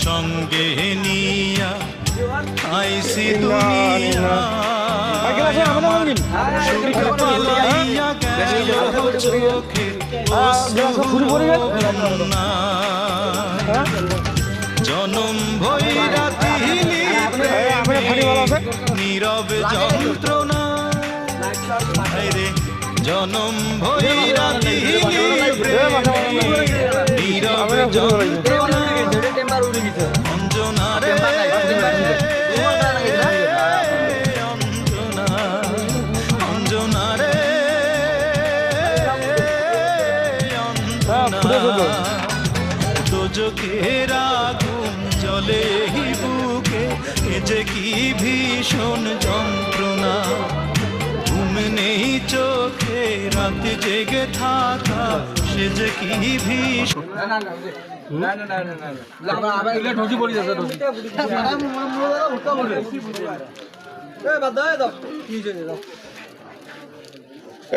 সঙ্গে নিয়া আইসি দুনিয়া সুখ পালাইয়া গেল চোখে না জনম ভৈরা দিলি নীরব যন্ত্রণা রে জনম ভৈরা দিলি নীরব যন্ত্রণা অঞ্জনা রে অঞ্জনা অঞ্জনা রে অঞ্জনা দোজখের আগুন জ্বলে বুকে এ যে কি ভীষণ যন্ত্রণা ঘুম নেই চোখে রাত জেগে থাকা সে যে কি ভীষণ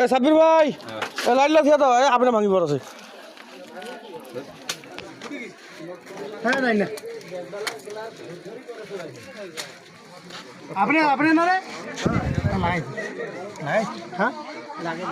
সাব্বির ভাই লাইট লাথিয়া তো আপনি ভাঙি পড় আছে হ্যাঁ নাই না আপনি আপনি না রে নাই নাই হ্যাঁ লাগে